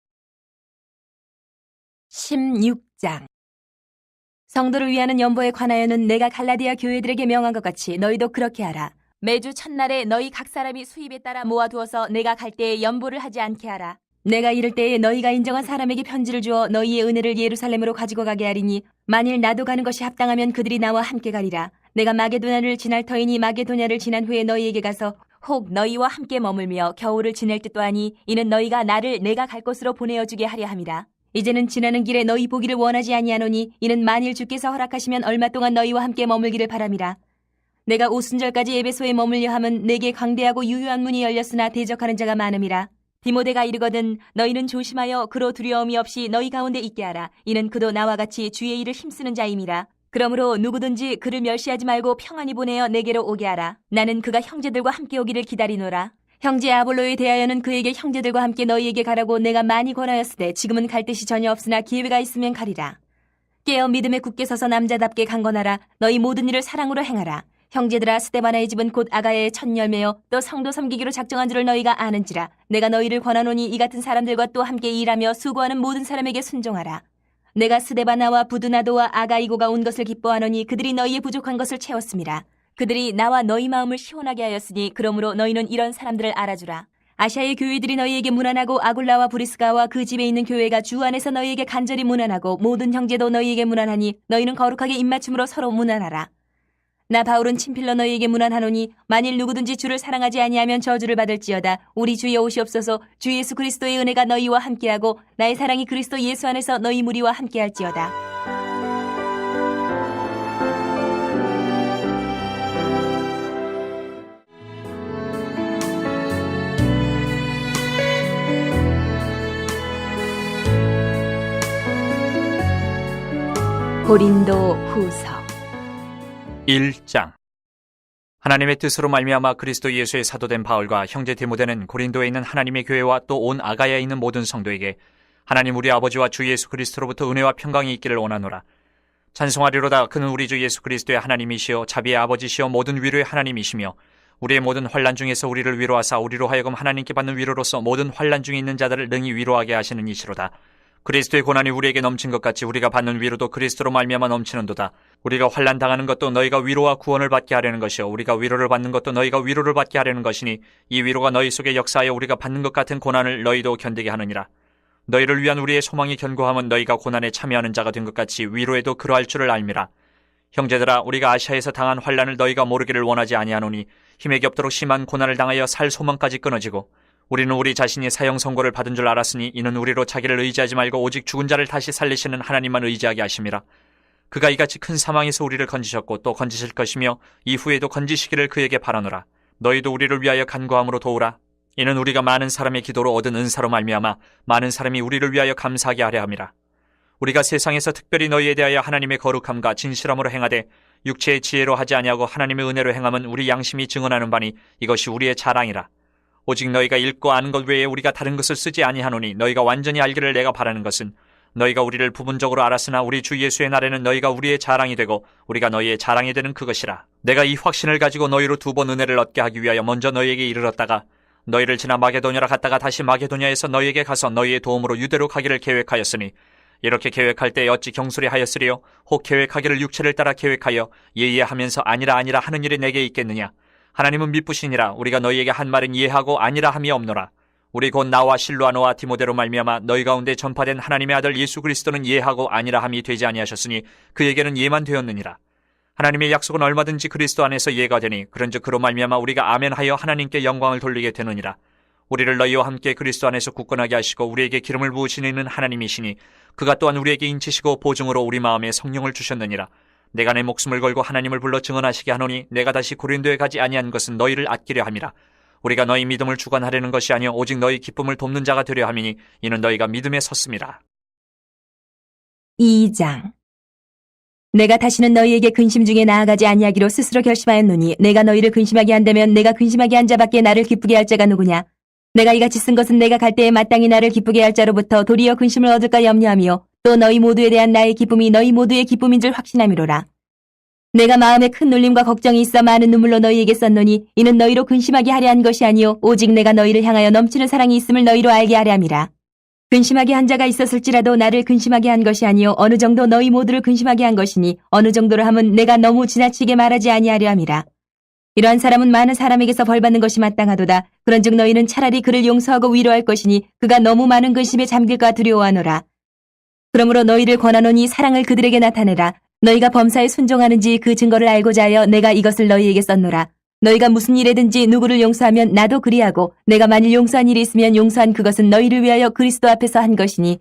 16장. 성도를 위하는 연보에 관하여는 내가 갈라디아 교회들에게 명한 것 같이 너희도 그렇게 하라. 매주 첫날에 너희 각 사람이 수입에 따라 모아두어서 내가 갈 때에 연보를 하지 않게 하라. 내가 이를 때에 너희가 인정한 사람에게 편지를 주어 너희의 은혜를 예루살렘으로 가지고 가게 하리니, 만일 나도 가는 것이 합당하면 그들이 나와 함께 가리라. 내가 마게도냐를 지날 터이니 마게도냐를 지난 후에 너희에게 가서 혹 너희와 함께 머물며 겨울을 지낼 듯도 하니, 이는 너희가 나를 내가 갈 곳으로 보내어주게 하려 함이라. 이제는 지나는 길에 너희 보기를 원하지 아니하노니, 이는 만일 주께서 허락하시면 얼마 동안 너희와 함께 머물기를 바람이라. 내가 오순절까지 에베소에 머물려 함은 내게 광대하고 유효한 문이 열렸으나 대적하는 자가 많음이라. 디모데가 이르거든 너희는 조심하여 그로 두려움이 없이 너희 가운데 있게 하라. 이는 그도 나와 같이 주의 일을 힘쓰는 자임이라. 그러므로 누구든지 그를 멸시하지 말고 평안히 보내어 내게로 오게 하라. 나는 그가 형제들과 함께 오기를 기다리노라. 형제 아볼로에 대하여는 그에게 형제들과 함께 너희에게 가라고 내가 많이 권하였으되, 지금은 갈 뜻이 전혀 없으나 기회가 있으면 가리라. 깨어 믿음에 굳게 서서 남자답게 강건하라. 너희 모든 일을 사랑으로 행하라. 형제들아, 스데바나의 집은 곧 아가야의 첫 열매요 또 성도 섬기기로 작정한 줄을 너희가 아는지라. 내가 너희를 권하노니 이 같은 사람들과 또 함께 일하며 수고하는 모든 사람에게 순종하라. 내가 스데바나와 부드나도와 아가이고가 온 것을 기뻐하노니 그들이 너희의 부족한 것을 채웠음이라. 그들이 나와 너희 마음을 시원하게 하였으니, 그러므로 너희는 이런 사람들을 알아주라. 아시아의 교회들이 너희에게 문안하고, 아굴라와 브리스가와 그 집에 있는 교회가 주 안에서 너희에게 간절히 문안하고, 모든 형제도 너희에게 문안하니 너희는 거룩하게 입맞춤으로 서로 문안하라. 나 바울은 친필로 너희에게 문안하노니, 만일 누구든지 주를 사랑하지 아니하면 저주를 받을지어다. 우리 주여 오시옵소서. 주 예수 그리스도의 은혜가 너희와 함께하고 나의 사랑이 그리스도 예수 안에서 너희 무리와 함께할지어다. 고린도 후서 1장. 하나님의 뜻으로 말미암아 그리스도 예수의 사도된 바울과 형제 디모데는 고린도에 있는 하나님의 교회와 또 온 아가야에 있는 모든 성도에게 하나님 우리 아버지와 주 예수 그리스도로부터 은혜와 평강이 있기를 원하노라. 찬송하리로다. 그는 우리 주 예수 그리스도의 하나님이시요 자비의 아버지시요 모든 위로의 하나님이시며, 우리의 모든 환난 중에서 우리를 위로하사 우리로 하여금 하나님께 받는 위로로서 모든 환난 중에 있는 자들을 능히 위로하게 하시는 이시로다. 그리스도의 고난이 우리에게 넘친 것 같이 우리가 받는 위로도 그리스도로 말미암아 넘치는도다. 우리가 환난 당하는 것도 너희가 위로와 구원을 받게 하려는 것이요 우리가 위로를 받는 것도 너희가 위로를 받게 하려는 것이니, 이 위로가 너희 속에 역사하여 우리가 받는 것 같은 고난을 너희도 견디게 하느니라. 너희를 위한 우리의 소망이 견고함은 너희가 고난에 참여하는 자가 된 것 같이 위로에도 그러할 줄을 알미라. 형제들아, 우리가 아시아에서 당한 환난을 너희가 모르기를 원하지 아니하노니, 힘에 겹도록 심한 고난을 당하여 살 소망까지 끊어지고, 우리는 우리 자신이 사형 선고를 받은 줄 알았으니, 이는 우리로 자기를 의지하지 말고 오직 죽은 자를 다시 살리시는 하나님만 의지하게 하심이라. 그가 이같이 큰 사망에서 우리를 건지셨고 또 건지실 것이며 이후에도 건지시기를 그에게 바라노라. 너희도 우리를 위하여 간구함으로 도우라. 이는 우리가 많은 사람의 기도로 얻은 은사로 말미암아 많은 사람이 우리를 위하여 감사하게 하려 함이라. 우리가 세상에서 특별히 너희에 대하여 하나님의 거룩함과 진실함으로 행하되 육체의 지혜로 하지 아니하고 하나님의 은혜로 행함은 우리 양심이 증언하는 바니 이것이 우리의 자랑이라. 오직 너희가 읽고 아는 것 외에 우리가 다른 것을 쓰지 아니하노니, 너희가 완전히 알기를 내가 바라는 것은 너희가 우리를 부분적으로 알았으나 우리 주 예수의 날에는 너희가 우리의 자랑이 되고 우리가 너희의 자랑이 되는 그것이라. 내가 이 확신을 가지고 너희로 2번 은혜를 얻게 하기 위하여 먼저 너희에게 이르렀다가 너희를 지나 마게도냐로 갔다가 다시 마게도냐에서 너희에게 가서 너희의 도움으로 유대로 가기를 계획하였으니, 이렇게 계획할 때 어찌 경솔히 하였으리요? 혹 계획하기를 육체를 따라 계획하여 예의하면서 아니라 하는 일이 내게 있겠느냐? 하나님은 미쁘시니라. 우리가 너희에게 한 말은 이해하고 아니라 함이 없노라. 우리 곧 나와 실로아노와 디모데로 말미암아 너희 가운데 전파된 하나님의 아들 예수 그리스도는 예하고 아니라 함이 되지 아니하셨으니 그에게는 예만 되었느니라. 하나님의 약속은 얼마든지 그리스도 안에서 예가 되니, 그런즉 그로 말미암아 우리가 아멘하여 하나님께 영광을 돌리게 되느니라. 우리를 너희와 함께 그리스도 안에서 굳건하게 하시고 우리에게 기름을 부으시는 하나님이시니, 그가 또한 우리에게 인치시고 보증으로 우리 마음에 성령을 주셨느니라. 내가 내 목숨을 걸고 하나님을 불러 증언하시게 하노니, 내가 다시 고린도에 가지 아니한 것은 너희를 아끼려 함이라. 우리가 너희 믿음을 주관하려는 것이 아니요 오직 너희 기쁨을 돕는 자가 되려 함이니, 이는 너희가 믿음에 섰음이라. 2장. 내가 다시는 너희에게 근심 중에 나아가지 아니하기로 스스로 결심하였노니, 내가 너희를 근심하게 한다면 내가 근심하게 한 자밖에 나를 기쁘게 할 자가 누구냐? 내가 이같이 쓴 것은 내가 갈 때에 마땅히 나를 기쁘게 할 자로부터 도리어 근심을 얻을까 염려하며 또 너희 모두에 대한 나의 기쁨이 너희 모두의 기쁨인 줄 확신함이로라. 내가 마음에 큰 눌림과 걱정이 있어 많은 눈물로 너희에게 썼노니 이는 너희로 근심하게 하려 한 것이 아니요 오직 내가 너희를 향하여 넘치는 사랑이 있음을 너희로 알게 하려 함이라. 근심하게 한 자가 있었을지라도 나를 근심하게 한 것이 아니요 어느 정도 너희 모두를 근심하게 한 것이니 어느 정도로 함은 내가 너무 지나치게 말하지 아니하려 함이라. 이러한 사람은 많은 사람에게서 벌받는 것이 마땅하도다. 그런즉 너희는 차라리 그를 용서하고 위로할 것이니 그가 너무 많은 근심에 잠길까 두려워하노라. 그러므로 너희를 권하노니 사랑을 그들에게 나타내라. 너희가 범사에 순종하는지 그 증거를 알고자 하여 내가 이것을 너희에게 썼노라. 너희가 무슨 일에든지 누구를 용서하면 나도 그리하고 내가 만일 용서한 일이 있으면 용서한 그것은 너희를 위하여 그리스도 앞에서 한 것이니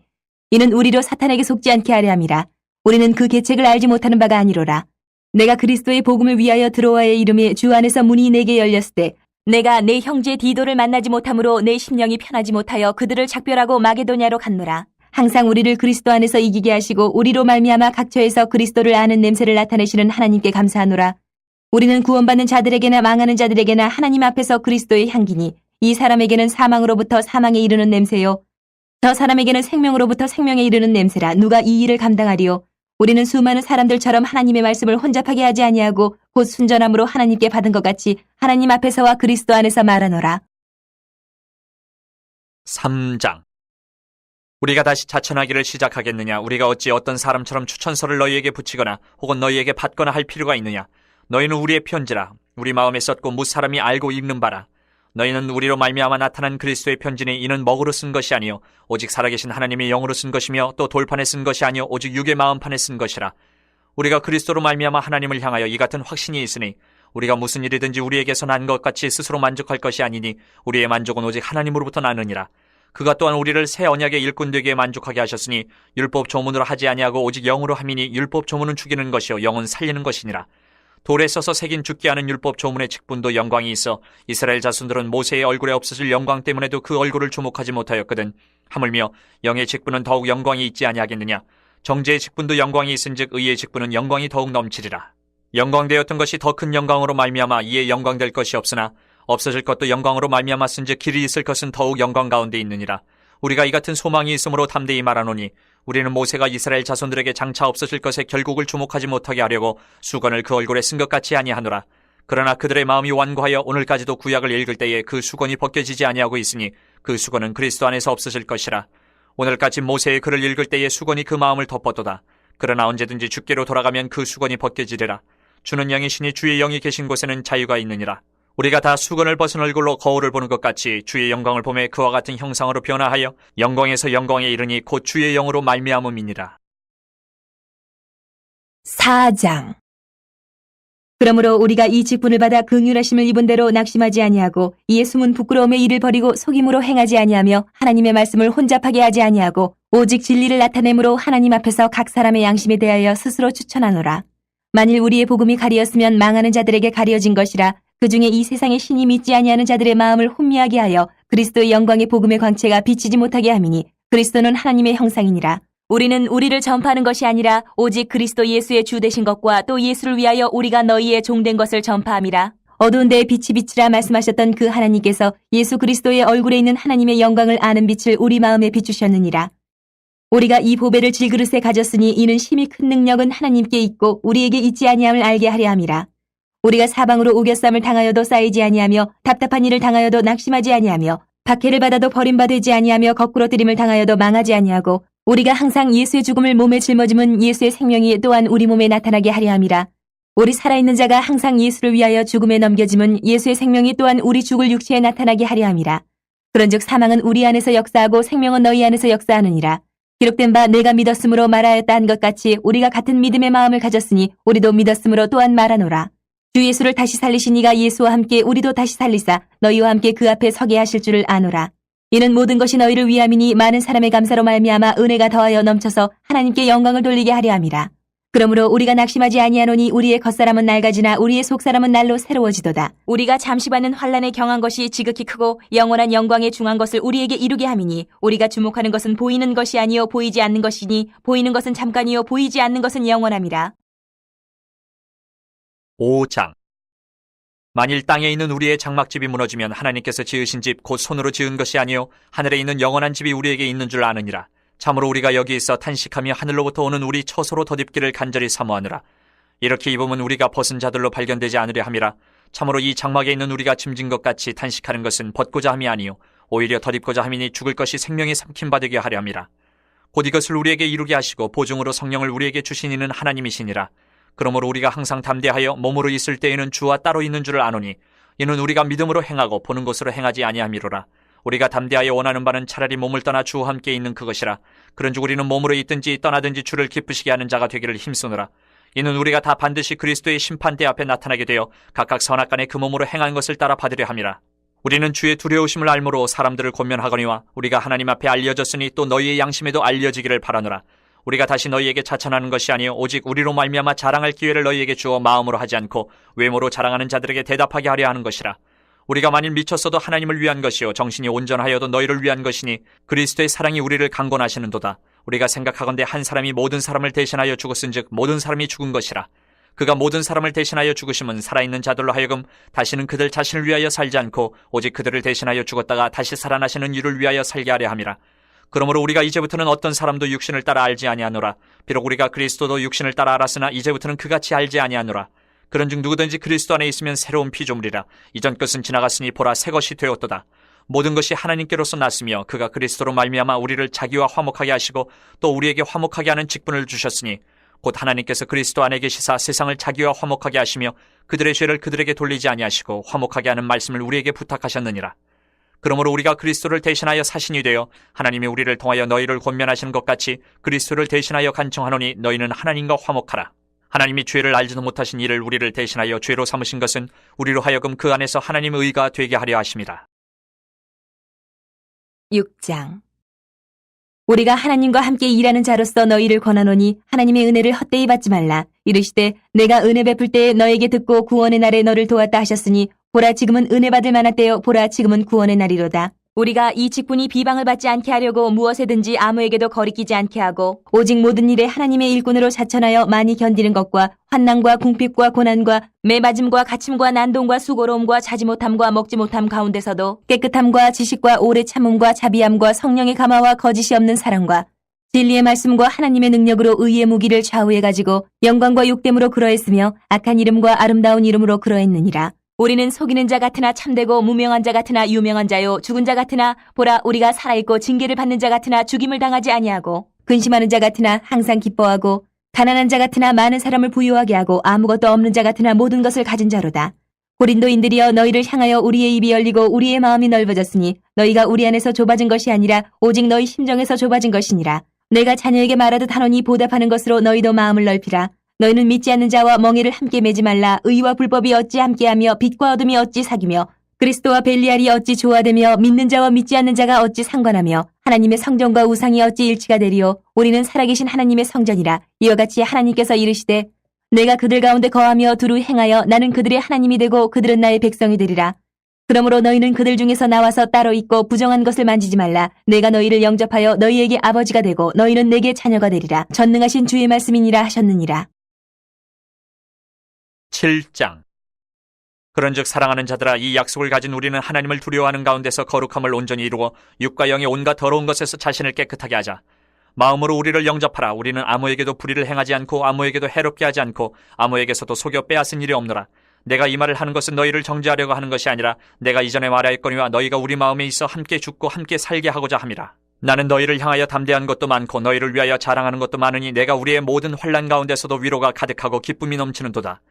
이는 우리로 사탄에게 속지 않게 하려 함이라. 우리는 그 계책을 알지 못하는 바가 아니로라. 내가 그리스도의 복음을 위하여 드로아의 이름에 주 안에서 문이 내게 열렸을 때 내가 내 형제 디도를 만나지 못함으로 내 심령이 편하지 못하여 그들을 작별하고 마게도냐로 갔노라. 항상 우리를 그리스도 안에서 이기게 하시고 우리로 말미암아 각처에서 그리스도를 아는 냄새를 나타내시는 하나님께 감사하노라. 우리는 구원받는 자들에게나 망하는 자들에게나 하나님 앞에서 그리스도의 향기니 이 사람에게는 사망으로부터 사망에 이르는 냄새요 저 사람에게는 생명으로부터 생명에 이르는 냄새라. 누가 이 일을 감당하리요? 우리는 수많은 사람들처럼 하나님의 말씀을 혼잡하게 하지 아니하고 곧 순전함으로 하나님께 받은 것 같이 하나님 앞에서와 그리스도 안에서 말하노라. 3장. 우리가 다시 자천하기를 시작하겠느냐? 우리가 어찌 어떤 사람처럼 추천서를 너희에게 붙이거나 혹은 너희에게 받거나 할 필요가 있느냐? 너희는 우리의 편지라. 우리 마음에 썼고 무사람이 알고 읽는 바라. 너희는 우리로 말미암아 나타난 그리스도의 편지니 이는 먹으로 쓴 것이 아니요 오직 살아계신 하나님의 영으로 쓴 것이며 또 돌판에 쓴 것이 아니요 오직 육의 마음판에 쓴 것이라. 우리가 그리스도로 말미암아 하나님을 향하여 이 같은 확신이 있으니 우리가 무슨 일이든지 우리에게서 난 것 같이 스스로 만족할 것이 아니니 우리의 만족은 오직 하나님으로부터 나느니라. 그가 또한 우리를 새 언약의 일꾼 되게 만족하게 하셨으니 율법 조문으로 하지 아니하고 오직 영으로 함이니 율법 조문은 죽이는 것이요 영은 살리는 것이니라. 돌에 써서 새긴 죽게 하는 율법 조문의 직분도 영광이 있어 이스라엘 자손들은 모세의 얼굴에 없어질 영광 때문에도 그 얼굴을 주목하지 못하였거든. 하물며 영의 직분은 더욱 영광이 있지 아니하겠느냐? 정죄의 직분도 영광이 있은즉 의의 직분은 영광이 더욱 넘치리라. 영광되었던 것이 더 큰 영광으로 말미암아 이에 영광될 것이 없으나 없어질 것도 영광으로 말미암았은즉 길이 있을 것은 더욱 영광 가운데 있느니라. 우리가 이 같은 소망이 있으므로 담대히 말하노니 우리는 모세가 이스라엘 자손들에게 장차 없어질 것에 결국을 주목하지 못하게 하려고 수건을 그 얼굴에 쓴 것 같이 아니하노라. 그러나 그들의 마음이 완고하여 오늘까지도 구약을 읽을 때에 그 수건이 벗겨지지 아니하고 있으니 그 수건은 그리스도 안에서 없어질 것이라. 오늘까지 모세의 글을 읽을 때에 수건이 그 마음을 덮었도다. 그러나 언제든지 주께로 돌아가면 그 수건이 벗겨지리라. 주는 영이시니 주의 영이 계신 곳에는 자유가 있느니라. 우리가 다 수건을 벗은 얼굴로 거울을 보는 것 같이 주의 영광을 보매 그와 같은 형상으로 변화하여 영광에서 영광에 이르니 곧 주의 영으로 말미암음이니라. 4장. 그러므로 우리가 이 직분을 받아 긍휼하심을 입은 대로 낙심하지 아니하고 이에 숨은 부끄러움의 일을 버리고 속임으로 행하지 아니하며 하나님의 말씀을 혼잡하게 하지 아니하고 오직 진리를 나타내므로 하나님 앞에서 각 사람의 양심에 대하여 스스로 추천하노라. 만일 우리의 복음이 가리었으면 망하는 자들에게 가려진 것이라. 그 중에 이 세상의 신이 믿지 아니하는 자들의 마음을 혼미하게 하여 그리스도의 영광의 복음의 광채가 비치지 못하게 함이니 그리스도는 하나님의 형상이니라. 우리는 우리를 전파하는 것이 아니라 오직 그리스도 예수의 주 되신 것과 또 예수를 위하여 우리가 너희의 종된 것을 전파함이라. 어두운 데에 빛이 비치라 말씀하셨던 그 하나님께서 예수 그리스도의 얼굴에 있는 하나님의 영광을 아는 빛을 우리 마음에 비추셨느니라. 우리가 이 보배를 질그릇에 가졌으니 이는 심히 큰 능력은 하나님께 있고 우리에게 있지 아니함을 알게 하려 함이라. 우리가 사방으로 우겨쌈을 당하여도 쌓이지 아니하며 답답한 일을 당하여도 낙심하지 아니하며 박해를 받아도 버림받지 아니하며 거꾸로 뜨림을 당하여도 망하지 아니하고 우리가 항상 예수의 죽음을 몸에 짊어짐은 예수의 생명이 또한 우리 몸에 나타나게 하려 함이라. 우리 살아있는 자가 항상 예수를 위하여 죽음에 넘겨짐은 예수의 생명이 또한 우리 죽을 육체에 나타나게 하려 함이라. 그런즉 사망은 우리 안에서 역사하고 생명은 너희 안에서 역사하느니라. 기록된 바 내가 믿었으므로 말하였다 한 것 같이 우리가 같은 믿음의 마음을 가졌으니 우리도 믿었으므로 또한 말하노라. 주 예수를 다시 살리신 이가 예수와 함께 우리도 다시 살리사 너희와 함께 그 앞에 서게 하실 줄을 아노라. 이는 모든 것이 너희를 위함이니 많은 사람의 감사로 말미암아 은혜가 더하여 넘쳐서 하나님께 영광을 돌리게 하려 함이라. 그러므로 우리가 낙심하지 아니하노니 우리의 겉사람은 낡아지나 우리의 속사람은 날로 새로워지도다. 우리가 잠시 받는 환난에 경한 것이 지극히 크고 영원한 영광에 중한 것을 우리에게 이루게 함이니 우리가 주목하는 것은 보이는 것이 아니요 보이지 않는 것이니 보이는 것은 잠깐이요 보이지 않는 것은 영원함이라. 5장. 만일 땅에 있는 우리의 장막집이 무너지면 하나님께서 지으신 집 곧 손으로 지은 것이 아니요 하늘에 있는 영원한 집이 우리에게 있는 줄 아느니라. 참으로 우리가 여기 있어 탄식하며 하늘로부터 오는 우리 처소로 덧입기를 간절히 사모하느라. 이렇게 입으면 우리가 벗은 자들로 발견되지 않으려 함이라. 참으로 이 장막에 있는 우리가 짐진 것 같이 탄식하는 것은 벗고자 함이 아니요 오히려 덧입고자 함이니 죽을 것이 생명이 삼킴 되게 하려 함이라. 곧 이것을 우리에게 이루게 하시고 보증으로 성령을 우리에게 주신 이는 하나님이시니라. 그러므로 우리가 항상 담대하여 몸으로 있을 때에는 주와 따로 있는 줄을 아노니 이는 우리가 믿음으로 행하고 보는 것으로 행하지 아니함이로라. 우리가 담대하여 원하는 바는 차라리 몸을 떠나 주와 함께 있는 그것이라. 그런즉 우리는 몸으로 있든지 떠나든지 주를 기쁘시게 하는 자가 되기를 힘쓰노라. 이는 우리가 다 반드시 그리스도의 심판대 앞에 나타나게 되어 각각 선악간에 그 몸으로 행한 것을 따라 받으려 함이라. 우리는 주의 두려우심을 알므로 사람들을 권면하거니와 우리가 하나님 앞에 알려졌으니 또 너희의 양심에도 알려지기를 바라노라. 우리가 다시 너희에게 자천하는 것이 아니요 오직 우리로 말미암아 자랑할 기회를 너희에게 주어 마음으로 하지 않고 외모로 자랑하는 자들에게 대답하게 하려 하는 것이라. 우리가 만일 미쳤어도 하나님을 위한 것이요 정신이 온전하여도 너희를 위한 것이니 그리스도의 사랑이 우리를 강권하시는도다. 우리가 생각하건대 한 사람이 모든 사람을 대신하여 죽었은즉 모든 사람이 죽은 것이라. 그가 모든 사람을 대신하여 죽으심은 살아있는 자들로 하여금 다시는 그들 자신을 위하여 살지 않고 오직 그들을 대신하여 죽었다가 다시 살아나시는 이를 위하여 살게 하려 함이라. 그러므로 우리가 이제부터는 어떤 사람도 육신을 따라 알지 아니하노라. 비록 우리가 그리스도도 육신을 따라 알았으나 이제부터는 그같이 알지 아니하노라. 그런즉 누구든지 그리스도 안에 있으면 새로운 피조물이라. 이전 것은 지나갔으니 보라 새 것이 되었도다. 모든 것이 하나님께로서 났으며 그가 그리스도로 말미암아 우리를 자기와 화목하게 하시고 또 우리에게 화목하게 하는 직분을 주셨으니 곧 하나님께서 그리스도 안에 계시사 세상을 자기와 화목하게 하시며 그들의 죄를 그들에게 돌리지 아니하시고 화목하게 하는 말씀을 우리에게 부탁하셨느니라. 그러므로 우리가 그리스도를 대신하여 사신이 되어 하나님이 우리를 통하여 너희를 권면하시는 것 같이 그리스도를 대신하여 간청하노니 너희는 하나님과 화목하라. 하나님이 죄를 알지도 못하신 이를 우리를 대신하여 죄로 삼으신 것은 우리로 하여금 그 안에서 하나님의 의가 되게 하려 하심이라. 6장. 우리가 하나님과 함께 일하는 자로서 너희를 권하노니 하나님의 은혜를 헛되이 받지 말라. 이르시되 내가 은혜 베풀 때에 너에게 듣고 구원의 날에 너를 도왔다 하셨으니 보라 지금은 은혜 받을 만한 때요 보라 지금은 구원의 날이로다. 우리가 이 직분이 비방을 받지 않게 하려고 무엇에든지 아무에게도 거리끼지 않게 하고 오직 모든 일에 하나님의 일꾼으로 자천하여 많이 견디는 것과 환난과 궁핍과 고난과 매맞음과 갇힘과 난동과 수고로움과 자지 못함과 먹지 못함 가운데서도 깨끗함과 지식과 오래 참음과 자비함과 성령의 감화와 거짓이 없는 사랑과 진리의 말씀과 하나님의 능력으로 의의 무기를 좌우해 가지고 영광과 욕됨으로 그러했으며 악한 이름과 아름다운 이름으로 그러했느니라. 우리는 속이는 자 같으나 참되고 무명한 자 같으나 유명한 자요 죽은 자 같으나 보라 우리가 살아있고 징계를 받는 자 같으나 죽임을 당하지 아니하고 근심하는 자 같으나 항상 기뻐하고 가난한 자 같으나 많은 사람을 부유하게 하고 아무것도 없는 자 같으나 모든 것을 가진 자로다. 고린도인들이여 너희를 향하여 우리의 입이 열리고 우리의 마음이 넓어졌으니 너희가 우리 안에서 좁아진 것이 아니라 오직 너희 심정에서 좁아진 것이니라. 내가 자녀에게 말하듯 하노니 보답하는 것으로 너희도 마음을 넓히라. 너희는 믿지 않는 자와 멍에를 함께 매지 말라. 의와 불법이 어찌 함께하며 빛과 어둠이 어찌 사귀며 그리스도와 벨리알이 어찌 조화되며 믿는 자와 믿지 않는 자가 어찌 상관하며 하나님의 성전과 우상이 어찌 일치가 되리요. 우리는 살아계신 하나님의 성전이라. 이와 같이 하나님께서 이르시되 내가 그들 가운데 거하며 두루 행하여 나는 그들의 하나님이 되고 그들은 나의 백성이 되리라. 그러므로 너희는 그들 중에서 나와서 따로 있고 부정한 것을 만지지 말라. 내가 너희를 영접하여 너희에게 아버지가 되고 너희는 내게 자녀가 되리라. 전능하신 주의 말씀이니라 하셨느니라. 7장. 그런즉 사랑하는 자들아 이 약속을 가진 우리는 하나님을 두려워하는 가운데서 거룩함을 온전히 이루고 육과 영의 온갖 더러운 것에서 자신을 깨끗하게 하자. 마음으로 우리를 영접하라. 우리는 아무에게도 불의를 행하지 않고 아무에게도 해롭게 하지 않고 아무에게서도 속여 빼앗은 일이 없노라. 내가 이 말을 하는 것은 너희를 정죄하려고 하는 것이 아니라 내가 이전에 말하였거니와 너희가 우리 마음에 있어 함께 죽고 함께 살게 하고자 함이라. 나는 너희를 향하여 담대한 것도 많고 너희를 위하여 자랑하는 것도 많으니 내가 우리의 모든 환난 가운데서도 위로가 가득하고 기쁨이 넘치는도다.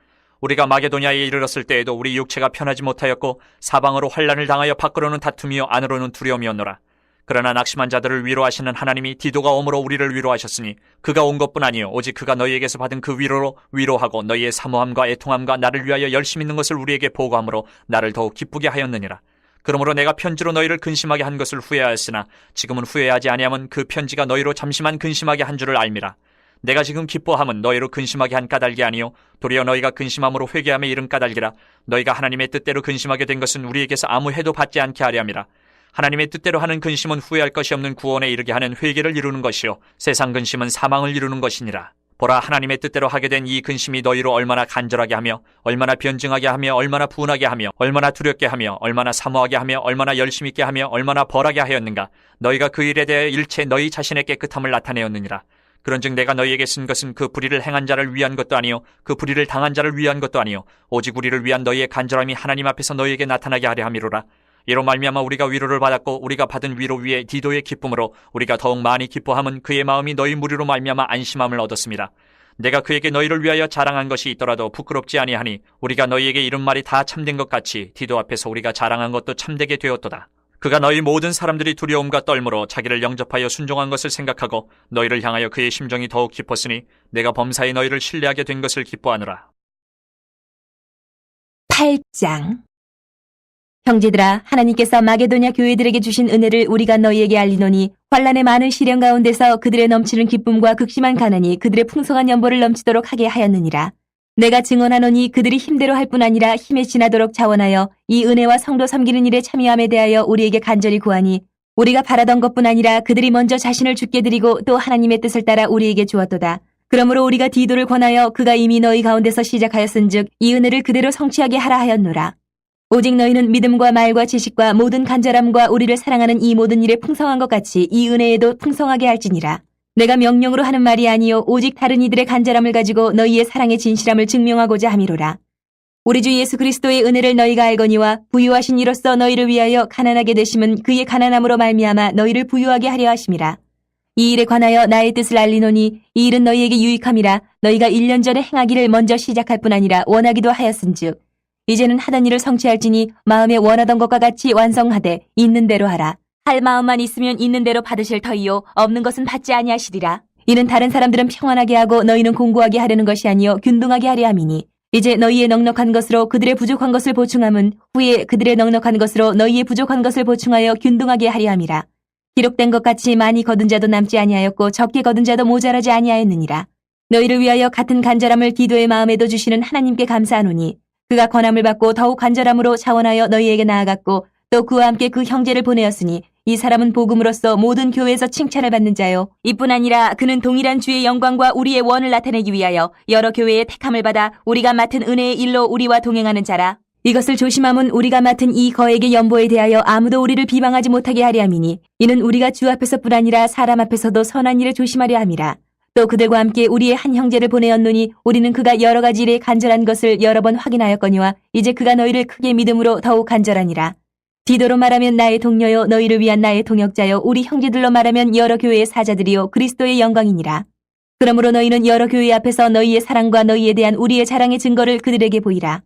우리가 마게도냐에 이르렀을 때에도 우리 육체가 편하지 못하였고 사방으로 환난을 당하여 밖으로는 다툼이요 안으로는 두려움이었노라. 그러나 낙심한 자들을 위로하시는 하나님이 디도가 오므로 우리를 위로하셨으니 그가 온 것뿐 아니요 오직 그가 너희에게서 받은 그 위로로 위로하고 너희의 사모함과 애통함과 나를 위하여 열심 있는 것을 우리에게 보고함으로 나를 더욱 기쁘게 하였느니라. 그러므로 내가 편지로 너희를 근심하게 한 것을 후회하였으나 지금은 후회하지 아니하면 그 편지가 너희로 잠시만 근심하게 한 줄을 알미라. 내가 지금 기뻐함은 너희로 근심하게 한 까닭이 아니요 도리어 너희가 근심함으로 회개함에 이른 까닭이라. 너희가 하나님의 뜻대로 근심하게 된 것은 우리에게서 아무 해도 받지 않게 하려 함이라. 하나님의 뜻대로 하는 근심은 후회할 것이 없는 구원에 이르게 하는 회개를 이루는 것이요 세상 근심은 사망을 이루는 것이니라. 보라, 하나님의 뜻대로 하게 된 이 근심이 너희로 얼마나 간절하게 하며 얼마나 변증하게 하며 얼마나 분하게 하며 얼마나 두렵게 하며 얼마나 사모하게 하며 얼마나 열심 있게 하며 얼마나 벌하게 하였는가. 너희가 그 일에 대해 일체 너희 자신의 깨끗함을 나타내었느니라. 그런즉 내가 너희에게 쓴 것은 그 불의를 행한 자를 위한 것도 아니요 그 불의를 당한 자를 위한 것도 아니요 오직 우리를 위한 너희의 간절함이 하나님 앞에서 너희에게 나타나게 하려 함이로라. 이로 말미암아 우리가 위로를 받았고 우리가 받은 위로 위에 디도의 기쁨으로 우리가 더욱 많이 기뻐함은 그의 마음이 너희 무리로 말미암아 안심함을 얻었습니다. 내가 그에게 너희를 위하여 자랑한 것이 있더라도 부끄럽지 아니하니 우리가 너희에게 이른 말이 다 참된 것 같이 디도 앞에서 우리가 자랑한 것도 참되게 되었도다. 그가 너희 모든 사람들이 두려움과 떨므로 자기를 영접하여 순종한 것을 생각하고 너희를 향하여 그의 심정이 더욱 깊었으니 내가 범사에 너희를 신뢰하게 된 것을 기뻐하노라. 8장. 형제들아, 하나님께서 마게도냐 교회들에게 주신 은혜를 우리가 너희에게 알리노니 환난의 많은 시련 가운데서 그들의 넘치는 기쁨과 극심한 가난이 그들의 풍성한 연보를 넘치도록 하게 하였느니라. 내가 증언하노니 그들이 힘대로 할 뿐 아니라 힘에 지나도록 자원하여 이 은혜와 성도 섬기는 일에 참여함에 대하여 우리에게 간절히 구하니 우리가 바라던 것뿐 아니라 그들이 먼저 자신을 주께 드리고 또 하나님의 뜻을 따라 우리에게 주었도다. 그러므로 우리가 디도를 권하여 그가 이미 너희 가운데서 시작하였은즉 이 은혜를 그대로 성취하게 하라 하였노라. 오직 너희는 믿음과 말과 지식과 모든 간절함과 우리를 사랑하는 이 모든 일에 풍성한 것 같이 이 은혜에도 풍성하게 할지니라. 내가 명령으로 하는 말이 아니요 오직 다른 이들의 간절함을 가지고 너희의 사랑의 진실함을 증명하고자 함이로라. 우리 주 예수 그리스도의 은혜를 너희가 알거니와 부유하신 이로써 너희를 위하여 가난하게 되심은 그의 가난함으로 말미암아 너희를 부유하게 하려 하심이라. 이 일에 관하여 나의 뜻을 알리노니 이 일은 너희에게 유익함이라. 너희가 1년 전에 행하기를 먼저 시작할 뿐 아니라 원하기도 하였은즉 이제는 하던 일을 성취할지니 마음에 원하던 것과 같이 완성하되 있는 대로 하라. 할 마음만 있으면 있는 대로 받으실 터이요 없는 것은 받지 아니하시리라. 이는 다른 사람들은 평안하게 하고 너희는 공고하게 하려는 것이 아니요 균등하게 하려 함이니 이제 너희의 넉넉한 것으로 그들의 부족한 것을 보충함은 후에 그들의 넉넉한 것으로 너희의 부족한 것을 보충하여 균등하게 하려 함이라. 기록된 것 같이 많이 거둔 자도 남지 아니하였고 적게 거둔 자도 모자라지 아니하였느니라. 너희를 위하여 같은 간절함을 디도의 마음에도 주시는 하나님께 감사하노니 그가 권함을 받고 더욱 간절함으로 자원하여 너희에게 나아갔고 또 그와 함께 그 형제를 보내었으니 이 사람은 복음으로써 모든 교회에서 칭찬을 받는 자요. 이뿐 아니라 그는 동일한 주의 영광과 우리의 원을 나타내기 위하여 여러 교회의 택함을 받아 우리가 맡은 은혜의 일로 우리와 동행하는 자라. 이것을 조심함은 우리가 맡은 이 거액의 연보에 대하여 아무도 우리를 비방하지 못하게 하려 함이니 이는 우리가 주 앞에서뿐 아니라 사람 앞에서도 선한 일을 조심하려 함이라. 또 그들과 함께 우리의 한 형제를 보내었노니 우리는 그가 여러 가지 일에 간절한 것을 여러 번 확인하였거니와 이제 그가 너희를 크게 믿음으로 더욱 간절하니라. 디도로 말하면 나의 동료요 너희를 위한 나의 동역자요 우리 형제들로 말하면 여러 교회의 사자들이요 그리스도의 영광이니라. 그러므로 너희는 여러 교회 앞에서 너희의 사랑과 너희에 대한 우리의 자랑의 증거를 그들에게 보이라.